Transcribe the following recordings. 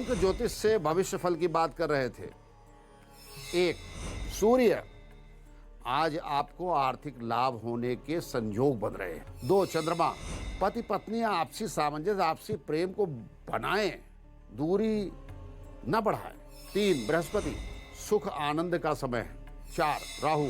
अंक ज्योतिष से भविष्य फल की बात कर रहे थे। 1, सूर्य, आज आपको आर्थिक लाभ होने के संयोग बन रहे हैं। 2, चंद्रमा, पति पत्नी आपसी सामंजस्य, आपसी प्रेम को बनाएं, दूरी न बढ़ाएं। 3, बृहस्पति, सुख आनंद का समय है। 4, राहु,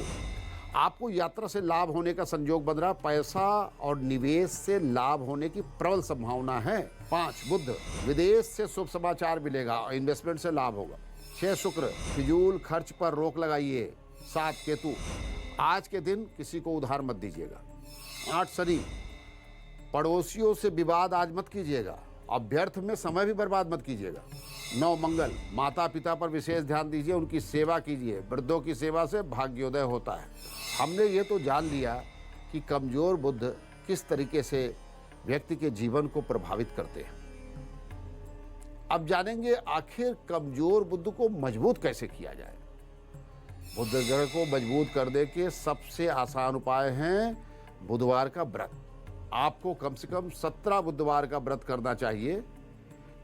आपको यात्रा से लाभ होने का संयोग बन रहा, पैसा और निवेश से लाभ होने की प्रबल संभावना है। 5, बुध, विदेश से शुभ समाचार मिलेगा और इन्वेस्टमेंट से लाभ होगा। 6, शुक्र, फिजूल खर्च पर रोक लगाइए। 7, केतु, आज के दिन किसी को उधार मत दीजिएगा। 8, शनि, पड़ोसियों से विवाद आज मत कीजिएगा और व्यर्थ में समय भी बर्बाद मत कीजिएगा। 9, मंगल, माता पिता पर विशेष ध्यान दीजिए, उनकी सेवा कीजिए। वृद्धों की सेवा से भाग्योदय होता है। हमने ये तो जान लिया कि कमजोर बुध किस तरीके से व्यक्ति के जीवन को प्रभावित करते हैं। अब जानेंगे आखिर कमजोर बुध को मजबूत कैसे किया जाए। बुध ग्रह को मजबूत करने के सबसे आसान उपाय हैं बुधवार का व्रत। आपको कम से कम 17 बुधवार का व्रत करना चाहिए।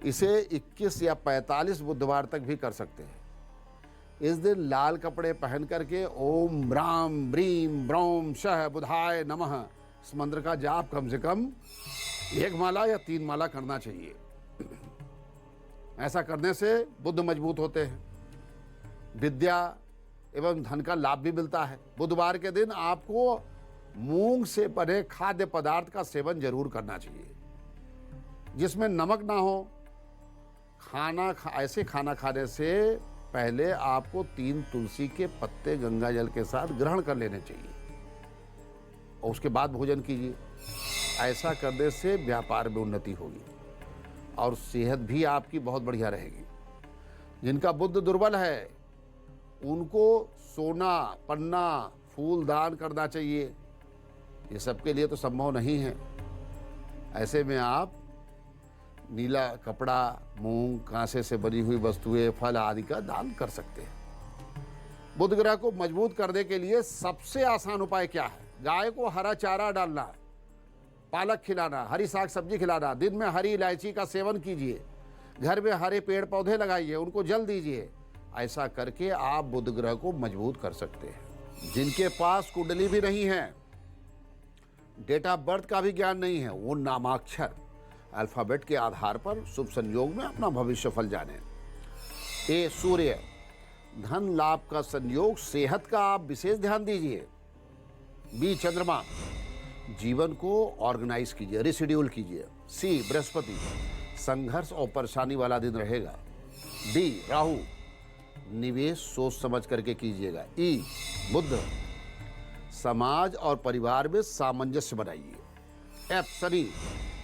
इसे 21 या 45 बुधवार तक भी कर सकते हैं। इस दिन लाल कपड़े पहन करके ओम राम ब्रीम ब्रौम शह बुधाय नमः इस मंत्र का जाप कम से कम 1 माला या 3 माला करना चाहिए। ऐसा करने से बुध मजबूत होते हैं, विद्या एवं धन का लाभ भी मिलता है। बुधवार के दिन आपको मूंग से बने खाद्य पदार्थ का सेवन जरूर करना चाहिए, जिसमें नमक ना हो। ऐसे खाना खाने से पहले आपको 3 तुलसी के पत्ते गंगा जल के साथ ग्रहण कर लेने चाहिए और उसके बाद भोजन कीजिए। ऐसा करने से व्यापार में उन्नति होगी और सेहत भी आपकी बहुत बढ़िया रहेगी। जिनका बुध दुर्बल है उनको सोना, पन्ना, फूल दान करना चाहिए। ये सबके लिए तो संभव नहीं है। ऐसे में आप नीला कपड़ा, मूंग, कांसे से बनी हुई वस्तुएं, फल आदि का दान कर सकते हैं। बुध ग्रह को मजबूत करने के लिए सबसे आसान उपाय क्या है? गाय को हरा चारा डालना, पालक खिलाना, हरी साग सब्जी खिलाना, दिन में हरी इलायची का सेवन कीजिए, घर में हरे पेड़ पौधे लगाइए, उनको जल दीजिए। ऐसा करके आप बुध ग्रह को मजबूत कर सकते हैं। जिनके पास कुंडली भी नहीं है, डेट ऑफ बर्थ का भी ज्ञान नहीं है, वो नामाक्षर अल्फाबेट के आधार पर शुभ संयोग में अपना भविष्य फल जाने। ए, सूर्य, धन लाभ का संयोग, सेहत का आप विशेष ध्यान दीजिए। बी, चंद्रमा, जीवन को ऑर्गेनाइज कीजिए, रिशेड्यूल कीजिए। सी, बृहस्पति, संघर्ष और परेशानी वाला दिन रहेगा। डी, राहु, निवेश सोच समझ करके कीजिएगा। ई, बुध, समाज और परिवार में सामंजस्य बनाइए। एफ, शनि,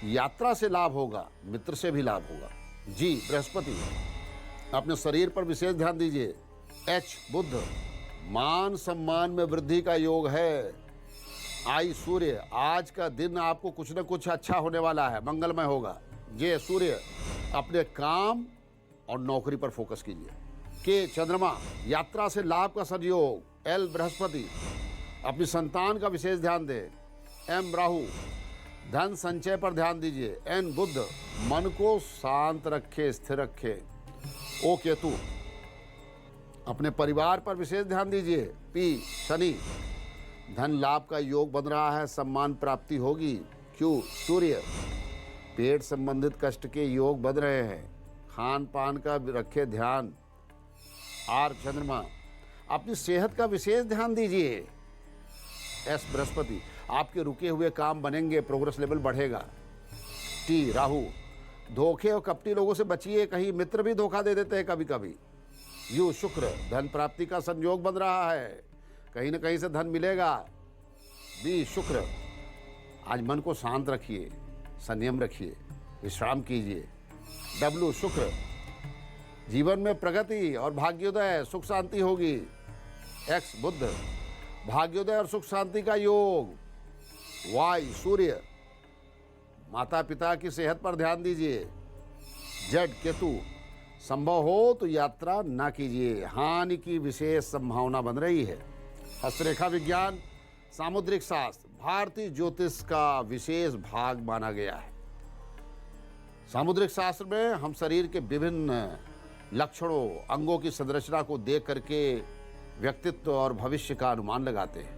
यात्रा से लाभ होगा, मित्र से भी लाभ होगा। जी, बृहस्पति, अपने शरीर पर विशेष ध्यान दीजिए। एच, बुध, मान सम्मान में वृद्धि का योग है। आई, सूर्य, आज का दिन आपको कुछ न कुछ अच्छा होने वाला है, मंगलमय होगा। जे, सूर्य, अपने काम और नौकरी पर फोकस कीजिए। के, चंद्रमा, यात्रा से लाभ का संयोग। एल, बृहस्पति, अपनी संतान का विशेष ध्यान दें। एम, राहु, धन संचय पर ध्यान दीजिए। एन, बुध, मन को शांत रखे, स्थिर रखे। ओ, केतु, अपने परिवार पर विशेष ध्यान दीजिए। पी, शनि, धन लाभ का योग बन रहा है, सम्मान प्राप्ति होगी। क्यू, सूर्य, पेट संबंधित कष्ट के योग बन रहे हैं, खान पान का रखे ध्यान। आर, चंद्रमा, अपनी सेहत का विशेष ध्यान दीजिए। एस, बृहस्पति, आपके रुके हुए काम बनेंगे, प्रोग्रेस लेवल बढ़ेगा। टी, राहु, धोखे और कपटी लोगों से बचिए, कहीं मित्र भी धोखा दे देते हैं कभी कभी। यू, शुक्र, धन प्राप्ति का संयोग बन रहा है, कहीं न कहीं से धन मिलेगा। बी, शुक्र, आज मन को शांत रखिए, संयम रखिए, विश्राम कीजिए। डब्ल्यू, शुक्र, जीवन में प्रगति और भाग्योदय, सुख शांति होगी। एक्स, बुध, भाग्योदय और सुख शांति का योग। वाई, सूर्य, माता पिता की सेहत पर ध्यान दीजिए। जेड, केतु, संभव हो तो यात्रा ना कीजिए, हानि की विशेष संभावना बन रही है। हस्तरेखा विज्ञान, सामुद्रिक शास्त्र भारतीय ज्योतिष का विशेष भाग माना गया है। सामुद्रिक शास्त्र में हम शरीर के विभिन्न लक्षणों, अंगों की संरचना को देख करके व्यक्तित्व और भविष्य का अनुमान लगाते हैं।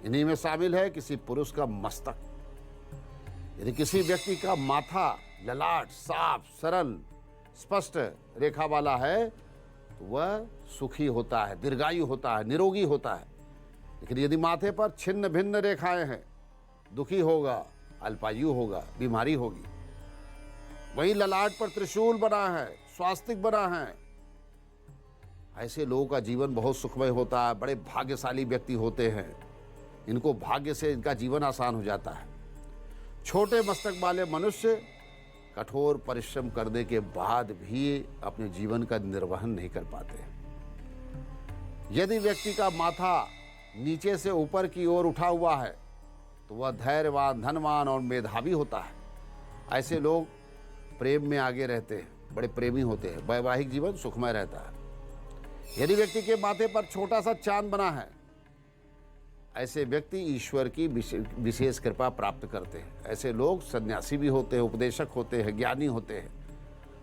इन्हीं में शामिल है किसी पुरुष का मस्तक। यदि किसी व्यक्ति का माथा, ललाट साफ, सरल, स्पष्ट रेखा वाला है तो वह सुखी होता है, दीर्घायु होता है, निरोगी होता है। लेकिन यदि माथे पर छिन्न भिन्न रेखाएं हैं, दुखी होगा, अल्पायु होगा, बीमारी होगी। वहीं ललाट पर त्रिशूल बना है, स्वास्तिक बना है, ऐसे लोगों का जीवन बहुत सुखमय होता है, बड़े भाग्यशाली व्यक्ति होते हैं। इनको भाग्य से इनका जीवन आसान हो जाता है। छोटे मस्तक वाले मनुष्य कठोर परिश्रम करने के बाद भी अपने जीवन का निर्वहन नहीं कर पाते। यदि व्यक्ति का माथा नीचे से ऊपर की ओर उठा हुआ है तो वह धैर्यवान, धनवान और मेधावी होता है। ऐसे लोग प्रेम में आगे रहते हैं, बड़े प्रेमी होते हैं, वैवाहिक जीवन सुखमय रहता है। यदि व्यक्ति के माथे पर छोटा सा चांद बना है, ऐसे व्यक्ति ईश्वर की विशेष कृपा प्राप्त करते हैं। ऐसे लोग सन्यासी भी होते हैं, उपदेशक होते हैं, ज्ञानी होते हैं।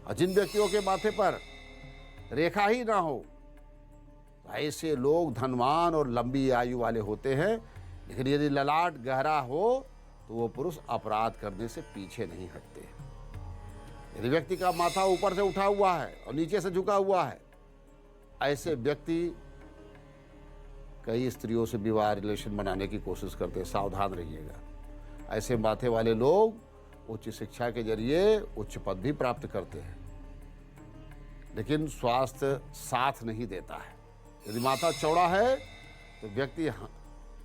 और जिन व्यक्तियों के माथे पर रेखा ही ना हो, ऐसे लोग धनवान और लंबी आयु वाले होते हैं। लेकिन यदि ललाट गहरा हो तो वो पुरुष अपराध करने से पीछे नहीं हटते। यदि व्यक्ति का माथा ऊपर से उठा हुआ है और नीचे से झुका हुआ है, ऐसे व्यक्ति कई स्त्रियों से विवाह रिलेशन बनाने की कोशिश करते हैं। सावधान रहिएगा। ऐसे माथे वाले लोग उच्च शिक्षा के जरिए उच्च पद भी प्राप्त करते हैं, लेकिन स्वास्थ्य साथ नहीं देता है। यदि माथा चौड़ा है तो व्यक्ति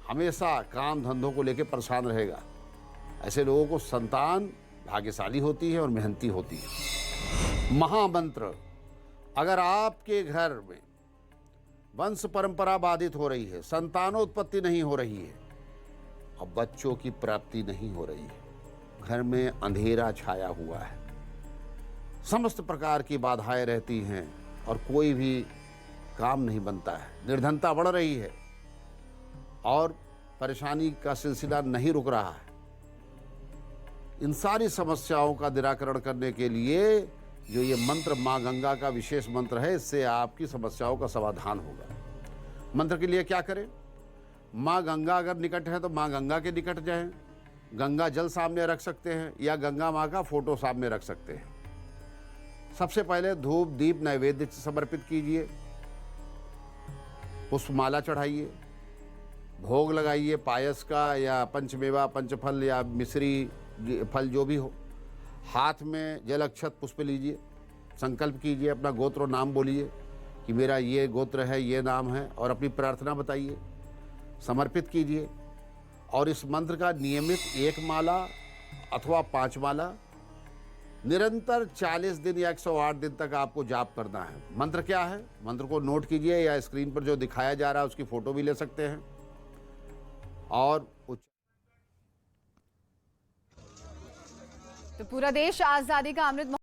हमेशा काम धंधों को लेकर परेशान रहेगा। ऐसे लोगों को संतान भाग्यशाली होती है और मेहनती होती है। महामंत्र, अगर आपके घर में वंश परंपरा बाधित हो रही है, संतानोत्पत्ति नहीं हो रही है और बच्चों की प्राप्ति नहीं हो रही है, घर में अंधेरा छाया हुआ है, समस्त प्रकार की बाधाएं रहती हैं और कोई भी काम नहीं बनता है, निर्धनता बढ़ रही है और परेशानी का सिलसिला नहीं रुक रहा है, इन सारी समस्याओं का निराकरण करने के लिए जो ये मंत्र माँ गंगा का विशेष मंत्र है, इससे आपकी समस्याओं का समाधान होगा। मंत्र के लिए क्या करें? माँ गंगा अगर निकट है तो माँ गंगा के निकट जाएं। गंगा जल सामने रख सकते हैं या गंगा माँ का फोटो सामने रख सकते हैं। सबसे पहले धूप दीप नैवेद्य समर्पित कीजिए, पुष्पमाला चढ़ाइए, भोग लगाइए पायस का या पंचमेवा पंचफल या मिश्री फल जो भी हो। हाथ में जल अक्षत पुष्प लीजिए, संकल्प कीजिए, अपना गोत्र और नाम बोलिए कि मेरा ये गोत्र है, ये नाम है, और अपनी प्रार्थना बताइए, समर्पित कीजिए। और इस मंत्र का नियमित 1 माला अथवा 5 माला निरंतर 40 दिन या 108 दिन तक आपको जाप करना है। मंत्र क्या है? मंत्र को नोट कीजिए या स्क्रीन पर जो दिखाया जा रहा है उसकी फोटो भी ले सकते हैं। और तो पूरा देश आजादी का अमृत